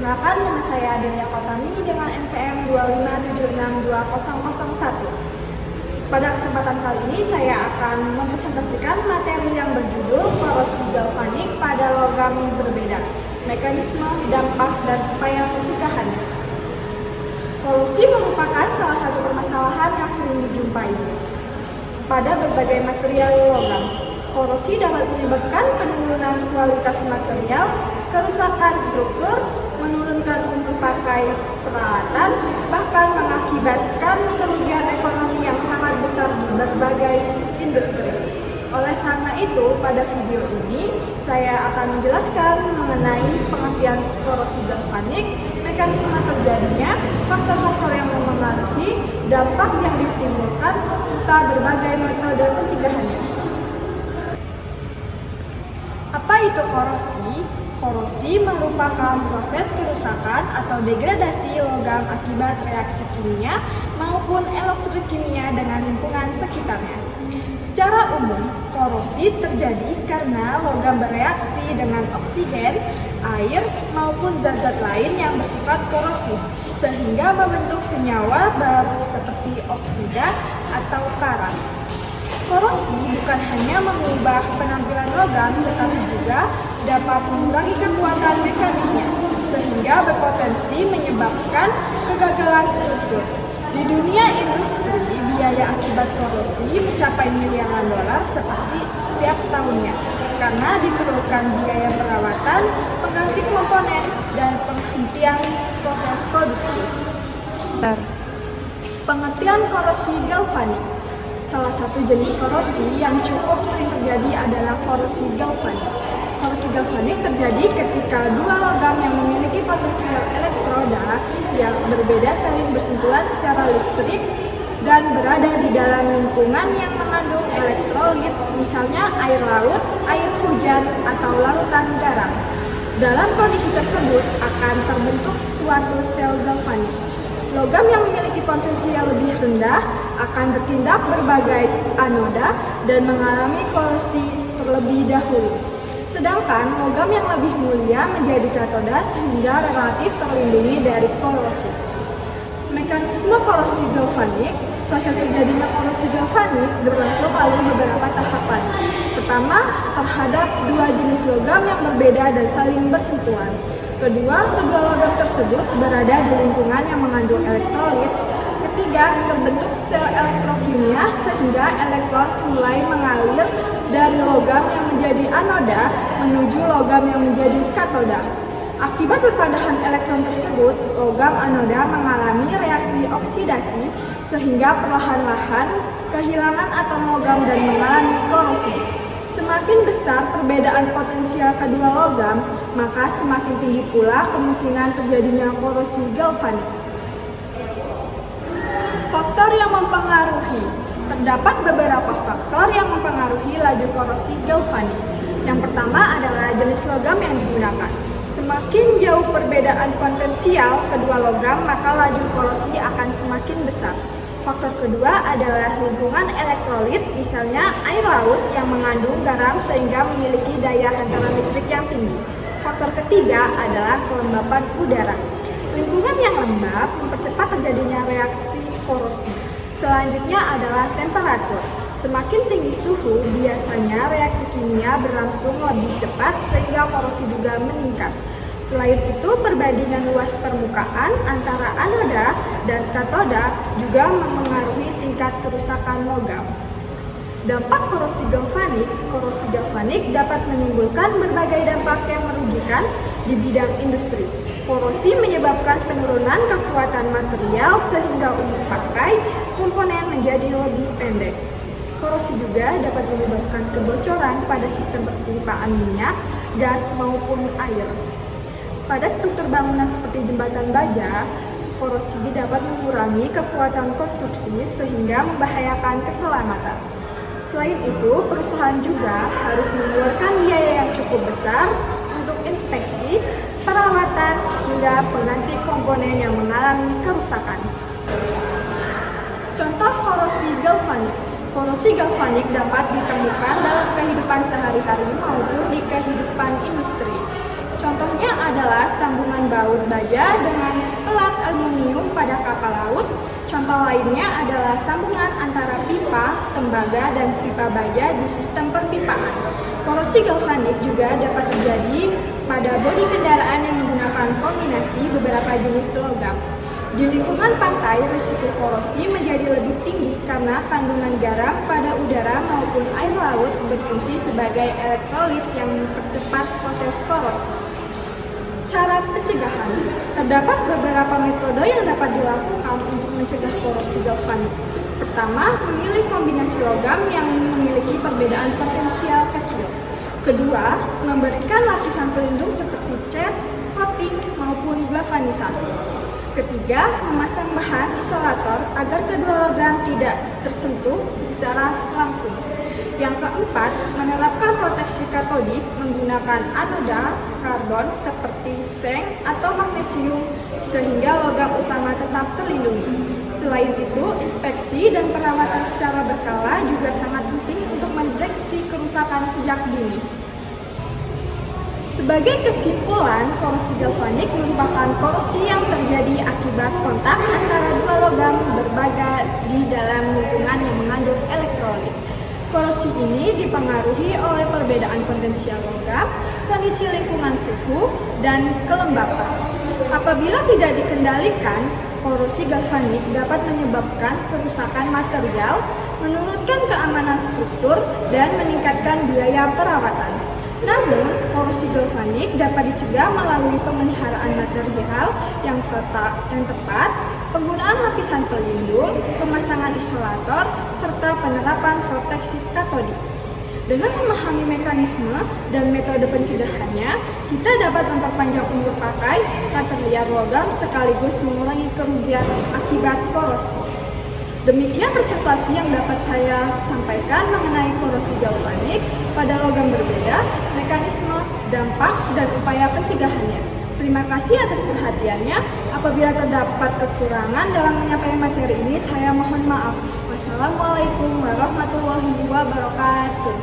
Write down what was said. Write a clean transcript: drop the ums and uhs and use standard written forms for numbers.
Perkenalkan, nama saya Delia Kotami dengan NPM 257620001. Pada kesempatan kali ini saya akan mempresentasikan materi yang berjudul korosi galvanik pada logam berbeda, mekanisme, dampak, dan upaya pencegahannya. Korosi merupakan salah satu permasalahan yang sering dijumpai pada berbagai material logam. Korosi dapat menyebabkan penurunan kualitas material, kerusakan struktur, menurunkan umur pakai peralatan, bahkan mengakibatkan kerugian ekonomi yang sangat besar di berbagai industri. Oleh karena itu, pada video ini saya akan menjelaskan mengenai pengertian korosi galvanik, mekanisme terjadinya, faktor-faktor yang mempengaruhi, dampak yang ditimbulkan, serta berbagai metode pencegahannya. Apa itu korosi? Korosi merupakan proses kerusakan atau degradasi logam akibat reaksi kimia maupun elektrokimia dengan lingkungan sekitarnya. Secara umum, korosi terjadi karena logam bereaksi dengan oksigen, air, maupun zat-zat lain yang bersifat korosif, sehingga membentuk senyawa baru seperti oksida atau karat. Korosi bukan hanya mengubah penampilan logam, tetapi juga dapat mengurangi kekuatan mekaniknya, sehingga berpotensi menyebabkan kegagalan struktur. Di dunia industri, biaya akibat korosi mencapai miliaran dolar setiap tahunnya, karena diperlukan biaya perawatan, pengganti komponen, dan penghentian proses produksi. Pengertian korosi galvanik. Salah satu jenis korosi yang cukup sering terjadi adalah korosi galvanik. Korosi galvanik terjadi ketika dua logam yang memiliki potensial elektroda yang berbeda saling bersentuhan secara listrik dan berada di dalam lingkungan yang mengandung elektrolit, misalnya air laut, air hujan, atau larutan garam. Dalam kondisi tersebut akan terbentuk suatu sel galvanik. Logam yang memiliki potensial lebih rendah akan bertindak berbagai anoda dan mengalami korosi terlebih dahulu. Sedangkan logam yang lebih mulia menjadi katoda sehingga relatif terlindungi dari korosi. Mekanisme korosi galvanik. Proses terjadinya korosi galvanik berlangsung melalui beberapa tahapan. Pertama, terhadap dua jenis logam yang berbeda dan saling bersentuhan. Kedua logam tersebut berada di lingkungan yang mengandung elektrolit. Ketiga, terbentuk sel elektrokimia sehingga elektron mulai mengalir dari logam yang menjadi anoda menuju logam yang menjadi katoda. Akibat perpadahan elektron tersebut, logam anoda mengalami reaksi oksidasi sehingga perlahan-lahan kehilangan atom logam dan mengalami korosi. Semakin besar perbedaan potensial kedua logam, maka semakin tinggi pula kemungkinan terjadinya korosi galvanik. Faktor yang mempengaruhi. Terdapat beberapa faktor yang mempengaruhi laju korosi galvanik. Yang pertama adalah jenis logam yang digunakan. Semakin jauh perbedaan potensial kedua logam, maka laju korosi akan semakin besar. Faktor kedua adalah lingkungan elektrolit, misalnya air laut yang mengandung garam sehingga memiliki daya hantaran listrik yang tinggi. Faktor ketiga adalah kelembapan udara. Lingkungan yang lembab mempercepat terjadinya reaksi korosi. Selanjutnya adalah temperatur. Semakin tinggi suhu, biasanya reaksi kimia berlangsung lebih cepat sehingga korosi juga meningkat. Selain itu, perbandingan luas permukaan antara anoda dan katoda juga mempengaruhi tingkat kerusakan logam. Dampak korosi galvanik dapat menimbulkan berbagai dampak yang merugikan di bidang industri. Korosi menyebabkan penurunan kekuatan material sehingga umur pakai komponen menjadi lebih pendek. Korosi juga dapat menyebabkan kebocoran pada sistem perpipaan minyak, gas, maupun air. Pada struktur bangunan seperti jembatan baja, korosi dapat mengurangi kekuatan konstruksi sehingga membahayakan keselamatan. Selain itu, perusahaan juga harus mengeluarkan biaya yang cukup besar untuk inspeksi, perawatan, hingga pengganti komponen yang mengalami kerusakan. Contoh korosi galvanik. Korosi galvanik dapat ditemukan dalam kehidupan sehari-hari maupun di kehidupan industri. Contohnya adalah sambungan baut baja dengan pelat aluminium pada kapal laut. Contoh lainnya adalah sambungan antara pipa, tembaga, dan pipa baja di sistem perpipaan. Korosi galvanik juga dapat terjadi pada bodi kendaraan yang menggunakan kombinasi beberapa jenis logam. Di lingkungan pantai, risiko korosi menjadi lebih tinggi karena kandungan garam pada udara maupun air laut berfungsi sebagai elektrolit yang mempercepat proses korosi. Cara pencegahan, terdapat beberapa metode yang dapat dilakukan untuk mencegah korosi galvanik. Pertama, memilih kombinasi logam yang memiliki perbedaan potensial kecil. Kedua, memberikan lapisan pelindung seperti cat, coating, maupun galvanisasi. Ketiga, memasang bahan isolator agar kedua logam tidak tersentuh secara langsung. Yang keempat, menerapkan proteksi katodik menggunakan anoda karbon seperti seng atau magnesium sehingga logam utama tetap terlindungi. Selain itu, inspeksi dan perawatan secara berkala juga sangat penting untuk mendeteksi kerusakan sejak dini. Sebagai kesimpulan, korosi galvanik merupakan korosi yang terjadi akibat kontak antara dua logam berbeda di dalam lingkungan yang mengandung elektrolit. Korosi ini dipengaruhi oleh perbedaan potensial logam, kondisi lingkungan suhu, dan kelembapan. Apabila tidak dikendalikan, korosi galvanik dapat menyebabkan kerusakan material, menurunkan keamanan struktur, dan meningkatkan biaya perawatan. Namun, korosi galvanik dapat dicegah melalui pemeliharaan material yang tepat, penggunaan lapisan pelindung, pemasangan isolator, serta penerapan proteksi katodik. Dengan memahami mekanisme dan metode pencegahannya, kita dapat memperpanjang umur pakai kategori logam sekaligus mengurangi kerugian akibat korosi. Demikian presentasi yang dapat saya sampaikan mengenai korosi galvanik pada logam berbeda, mekanisme, dampak, dan upaya pencegahannya. Terima kasih atas perhatiannya. Apabila terdapat kekurangan dalam menyampaikan materi ini, saya mohon maaf. Wassalamualaikum warahmatullahi wabarakatuh.